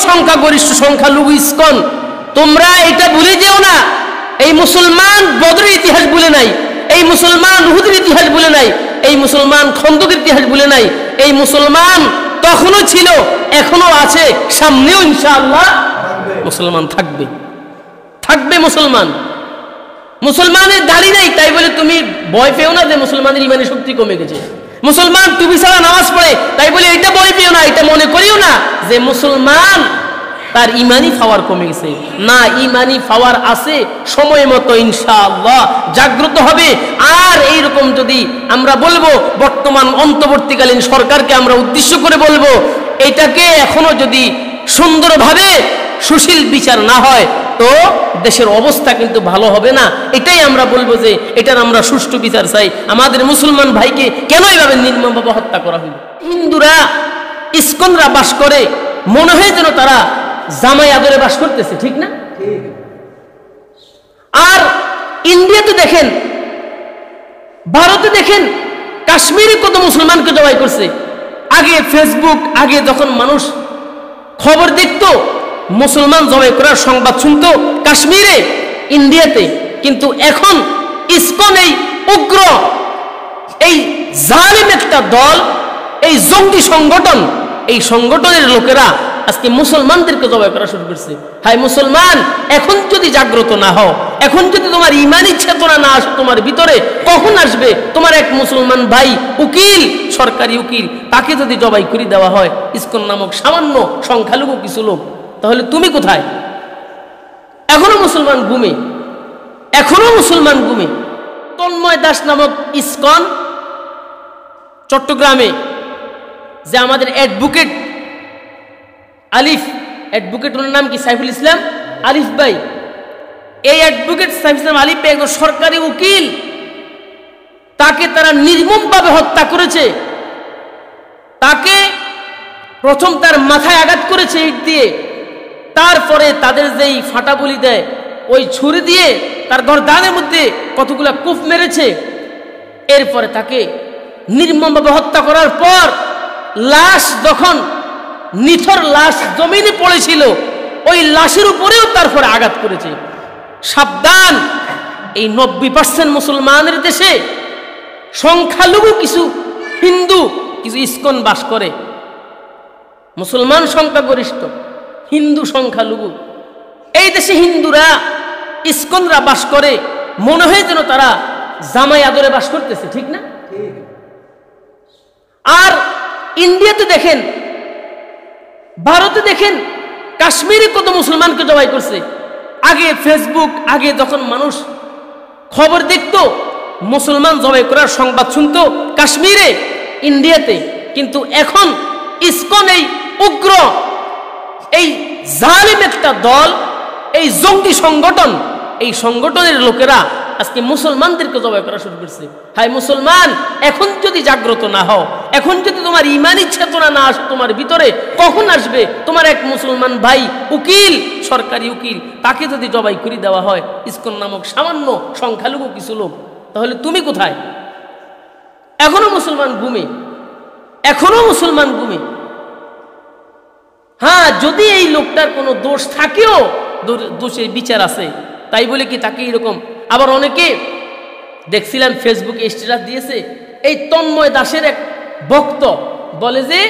সংখ্যাগরিষ্ঠ সংখ্যালঘু ইসকন, তোমরা এটা ভুলে যেও না, এই মুসলমান বদরের ইতিহাস ভুলে নাই, এই মুসলমান উহুদের ইতিহাস ভুলে নাই, এই মুসলমান খন্দকের ইতিহাস ভুলে নাই। এই মুসলমান তখনও ছিল, এখনো আছে, সামনেও ইনশাআল্লাহ মুসলমান থাকবে। থাকবে মুসলমান। মুসলমানের দাড়ি নাই তাই বলে তুমি ভয় পেও না যে মুসলমানের ইমানি শক্তি কমে গেছে। মুসলমান টুপি ছাড়া নামাজ পড়ে তাই বলে এটা ভয় পেও না, এটা মনে করিও না যে মুসলমান তার ইমানি পাওয়ার কমে গেছে। না, ইমানি পাওয়ার আছে, সময় মতো ইনশাআল্লাহ জাগ্রত হবে। আর এইরকম যদি আমরা বলবো, বর্তমান অন্তর্বর্তীকালীন সরকারকে আমরা উদ্দেশ্য করে বলবো, এটাকে এখনো যদি সুন্দরভাবে সুশীল বিচার না হয় তো দেশের অবস্থা কিন্তু ভালো হবে না। এটাই আমরা বলবো যে এটার আমরা সুষ্ঠু বিচার চাই। আমাদের মুসলমান ভাইকে কেন এইভাবে নির্মমভাবে হত্যা করা হইল? হিন্দুরা ইসকনরা বাস করে, মনে হয় যেন তারা জামাই আদরে বাস করতেছে, ঠিক না? আর ইন্ডিয়াতে দেখেন, ভারতে দেখেন, কাশ্মীরে কত মুসলমানকে জবাই করছে। আগে ফেসবুক, আগে যখন মানুষ খবর দেখতো, মুসলমান জবাই করার সংবাদ শুনতো কাশ্মীরে, ইন্ডিয়াতে, কিন্তু এখন ইসকন এই উগ্র, এই জালিম একটা দল, এই জঙ্গি সংগঠন, এই সংগঠনের লোকেরা আজকে মুসলমানদেরকে জবাই করা শুরু করছে। হায় মুসলমান, এখন যদি জাগ্রত না হও, এখন যদি তোমার ইমানি চেতনা না আসে তোমার ভিতরে, কখন আসবে? তোমার এক মুসলমান ভাই উকিল, সরকারি উকিল, তাকে যদি জবাই করে দেওয়া হয় ইসকন নামক সামান্য সংখ্যালঘু কিছু লোক, তাহলে তুমি কোথায়? এখনো মুসলমান ঘুমে, এখনো মুসলমান ঘুমে। তন্ময় দাস নামক ইসকন চট্টগ্রামে, যে আমাদের অ্যাডভোকেট আলিফ, অ্যাডভোকেট ওনার নাম কি? সাইফুল ইসলাম আলিফ ভাই। এই অ্যাডভোকেট সাইফুল ইসলাম আলিফ ভাই একজন সরকারি উকিল, তাকে তারা নির্মমভাবে হত্যা করেছে। তাকে প্রথম তার মাথায় আঘাত করেছে ইট দিয়ে, তারপরে তাদের যেই ফাটা বলি দেয় ওই ছুরি দিয়ে তার গর্দানের মধ্যে কতগুলা কুফ মেরেছে। এরপরে তাকে নির্মমভাবে হত্যা করার পর লাশ, যখন নিথর লাশ জমিনে পড়েছিল, ওই লাশের উপরেও তারপরে আঘাত করেছে। সাবধান, এই 90% মুসলমানের দেশে সংখ্যালঘু কিছু হিন্দু, কিছু ইসকন বাস করে। মুসলমান সংখ্যাগরিষ্ঠ, হিন্দু সংখ্যালঘু। এই দেশে হিন্দুরা, ইসকনরা বাস করে, মনে হয় যেন তারা জামাই আদরে বাস করতেছে, ঠিক না? আর ইন্ডিয়াতে দেখেন, ভারতে দেখেন, কাশ্মীরে কত মুসলমানকে জবাই করছে। আগে ফেসবুক, আগে যখন মানুষ খবর দেখতো, মুসলমান জবাই করার সংবাদ শুনতো কাশ্মীরে, ইন্ডিয়াতে, কিন্তু এখন ইসকন এই উগ্র, এই জালিম একটা দল, এই জঙ্গি সংগঠন, এই সংগঠনের লোকেরা আজকে মুসলমানদেরকে জবাই করা শুরু করছে। হায় মুসলমান, এখন যদি জাগ্রত না হও, এখন যদি তোমার ইমানি চেতনা না আসে তোমার ভিতরে, কখন আসবে? তোমার এক মুসলমান ভাই উকিল, সরকারি উকিল, তাকে যদি জবাই করে দেওয়া হয় ইসকন নামক সামান্য সংখ্যালঘু কিছু লোক, তাহলে তুমি কোথায়? এখনো মুসলমান ঘুমে, এখনো মুসলমান ঘুমে। হ্যাঁ, যদি এই লোকটার কোনো দোষ থাকেও, দোষের বিচার আছে, তাই বলে কি তাকে এরকম? আবার অনেকে দেখছিলাম ফেসবুকে স্ট্যাটাস দিয়েছে, এই তন্ময় দাসের এক ভক্ত বলে যে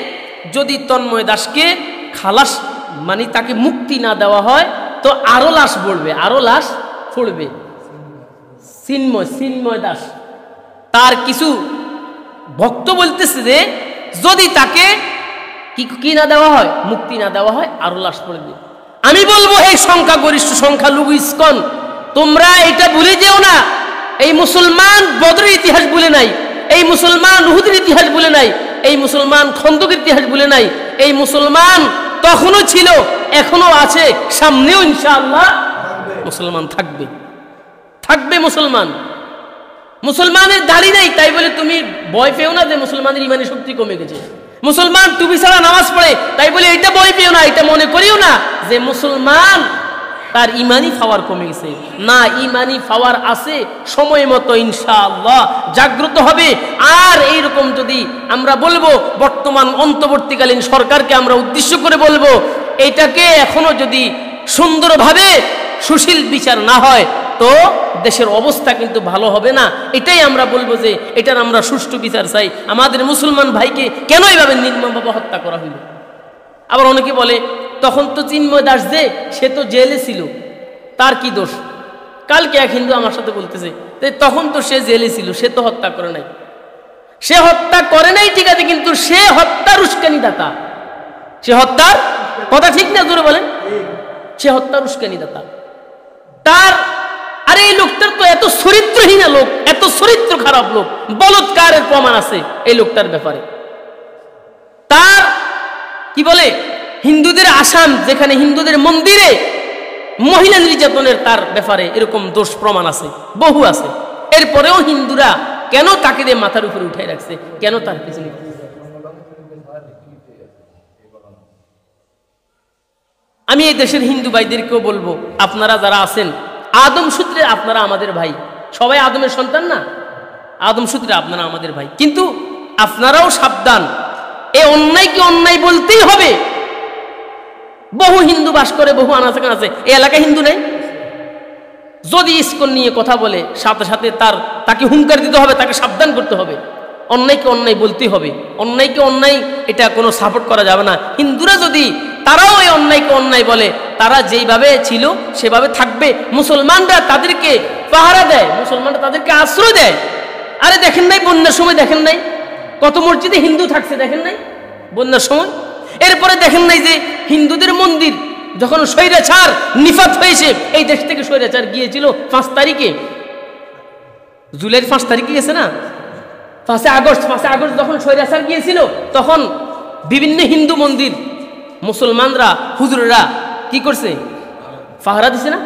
যদি তন্ময় দাসকে খালাস, মানে তাকে মুক্তি না দেওয়া হয় তো আরো লাশ পড়বে, আরো লাশ পড়বে। চিন্ময় দাস, তার কিছু ভক্ত বলতেছে যে যদি তাকে কি না দেওয়া হয়, মুক্তি না দেওয়া হয়, আরো লাশ পড়বে। আমি বলবো, এই সংখ্যাগরিষ্ঠ সংখ্যালঘু ইসকন, তোমরা এটা ভুলে যেও না, এই মুসলমান বদরের ইতিহাস ভুলে নাই, এই মুসলমান উহুদের ইতিহাস ভুলে নাই, এই মুসলমান খন্দকের ইতিহাস ভুলে নাই। এই মুসলমান তখনও ছিল, এখনো আছে, সামনেও ইনশাআল্লাহ মুসলমান থাকবে। থাকবে মুসলমান। মুসলমানের দাড়ি নাই তাই বলে তুমি ভয় পেও না যে মুসলমানের ইমানি শক্তি কমে গেছে। মুসলমান টুপি ছাড়া নামাজ পড়ে তাই বলে এটা ভয় পেও না, এটা মনে করিও না যে মুসলমান তার ইমানি পাওয়ার কমে গেছে। না, ইমানি পাওয়ার আছে, সময় মতো ইনশাআল্লাহ জাগ্রত হবে। আর এইরকম যদি আমরা বলবো, বর্তমান অন্তর্বর্তীকালীন সরকারকে আমরা উদ্দেশ্য করে বলবো, এইটাকে এখনো যদি সুন্দরভাবে সুশীল বিচার না হয় তো দেশের অবস্থা কিন্তু ভালো হবে না। এটাই আমরা বলবো যে এটার আমরা সুষ্ঠু বিচার চাই। আমাদের মুসলমান ভাইকে কেন এইভাবে নির্মমভাবে হত্যা করা হইল? আবার অনেকে বলে তখন তো চিন্ময় দাস যে সে তো জেলে ছিল, তার কি দোষ? কালকে এক হিন্দু আমার সাথে বলতেছে তখন তো সে জেলে ছিল, সে তো হত্যা করে নাই। সে হত্যা করে নাই ঠিক আছে, কিন্তু সে হত্যার উস্কানি দাতা। সে হত্যার কথা ঠিক না, জোরে বলেন। সে হত্যার উস্কানি দাতা। তার আরে এই লোকটার তো এত চরিত্রহীন লোক, এত চরিত্র খারাপ লোক, বলৎকারের প্রমাণ আছে এই লোকটার ব্যাপারে। তার কি বলে হিন্দুদের আসাম, যেখানে হিন্দুদের মন্দিরে মহিলা নির্যাতনের তার ব্যাপারে এরকম দোষ প্রমাণ আছে, বহু আছে। এরপরেও হিন্দুরা কেন তাকে দিয়ে মাথার উপরে উঠাই রাখছে? কেন তার পিছনে? আমি এই দেশের হিন্দু ভাইদেরকেও বলবো, আপনারা যারা আছেন আদম সূত্রে আপনারা আমাদের ভাই, সবাই আদমের সন্তান না? আদম সূত্রে আপনারা আমাদের ভাই, কিন্তু আপনারাও সাবধান। এই অন্যায়কে অন্যায় বলতেই হবে। বহু হিন্দু বাস করে, বহু আনাচে কানাচে, এই এলাকায় হিন্দু নেই। যদি ইসকন নিয়ে কথা বলে সাথে সাথে তাকে হুঙ্কার দিতে হবে, তাকে সাবধান করতে হবে। অন্যায়কে অন্যায় বলতেই হবে। অন্যায়কে অন্যায় এটা কোনো সাপোর্ট করা যাবে না। হিন্দুরা যদি তারাও এই অন্যায়কে অন্যায় বলে, তারা যেইভাবে ছিল সেভাবে থাকবে। মুসলমানরা তাদেরকে পাহারা দেয়, মুসলমানরা তাদেরকে আশ্রয় দেয়। আরে দেখেন নাই বন্যার সময়, দেখেন নাই কত মসজিদে হিন্দু থাকছে, দেখেন নাই বন্যার সময়? এরপরে দেখেন নাই যে হিন্দুদের মন্দির যখন স্বৈরাচার নিফাত হয়েছে, এই দেশ থেকে স্বৈরাচার গিয়েছিল 5 তারিখে, জুলাইয়ের 5 তারিখে গেছে না, 5 আগস্ট যখন স্বৈরাচার গিয়েছিল, তখন বিভিন্ন হিন্দু মন্দির মুসলমানরা হুজুররা কি করছে? পাহারা দিছে না?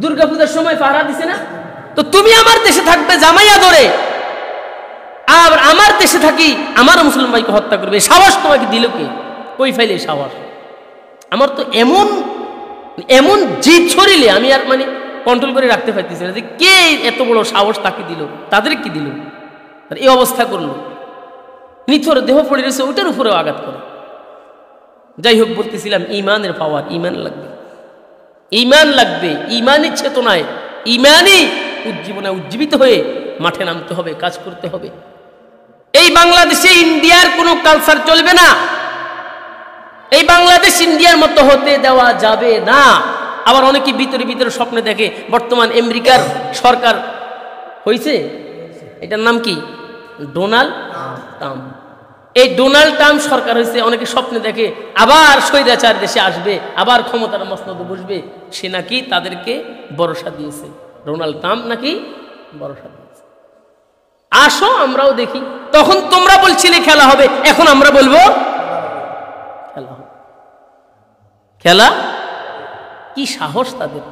দুর্গাপূজার সময় পাহারা দিছে না? তো তুমি আমার দেশে থাকবে জামাইয়া ধরে, আর আমার দেশে থাকি আমার মুসলমান ভাইকে হত্যা করবে, সাহস তোমাকে দিল কে? কই ফাইলে সাহস? আমার তো এমন এমন জিদ ছড়িলে আমি আর কন্ট্রোল করে রাখতে পারতেছি না যে কে এত বড় সাহস তাকে দিল, তাদের কি দিল, এই অবস্থা করলো। নিথর দেহ পড়ে রয়েছে, ওটার উপরেও আঘাত করে। যাই হোক, বলতেছিলাম ইমানের পাওয়ার, ইমান লাগবে, ইমান লাগবে। ইমানের চেতনায়, ইমানই উজ্জীবনায় উজ্জীবিত হয়ে মাঠে নামতে হবে, কাজ করতে হবে। এই বাংলাদেশে ইন্ডিয়ার কোনো কালচার চলবে না। এই বাংলাদেশ ইন্ডিয়ার মতো হতে দেওয়া যাবে না। আবার অনেকে ভিতরে ভিতরে স্বপ্নে দেখে বর্তমান আমেরিকার সরকার হয়েছে, এটার নাম কি? Donald Trump. এই ডোনাল্ড ট্রাম্প সরকার হয়েছে, অনেকে স্বপ্নে দেখে আবার স্বৈরাচার দেশে আসবে, আবার ক্ষমতার মসনদে বসবে। সে নাকি তাদেরকে ভরসা দিয়েছে, ডোনাল্ড ট্রাম্প নাকি ভরসা দিয়েছে। আসো আমরাও দেখি। তখন তোমরা বলছিলে খেলা হবে, এখন আমরা বলবো খেলা হবে। খেলা কি সাহস তাদের,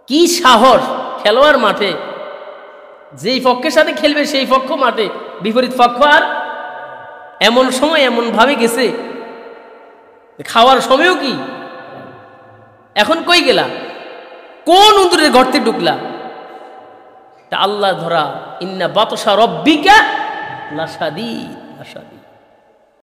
কি সাহস! খেলোয়াড় মাঠে, যেই পক্ষের সাথে খেলবে সেই পক্ষ মাঠে, বিপরীত পক্ষ আর এমন সময় এমন ভাবে গেছে, খাওয়ার সময়ও কি। এখন কই গেলা? কোন উন্দুরের গর্তে ঢুকলা? আল্লাহ ধরা, ইন্না বাতশা রব্বিকা লাশাদীদ।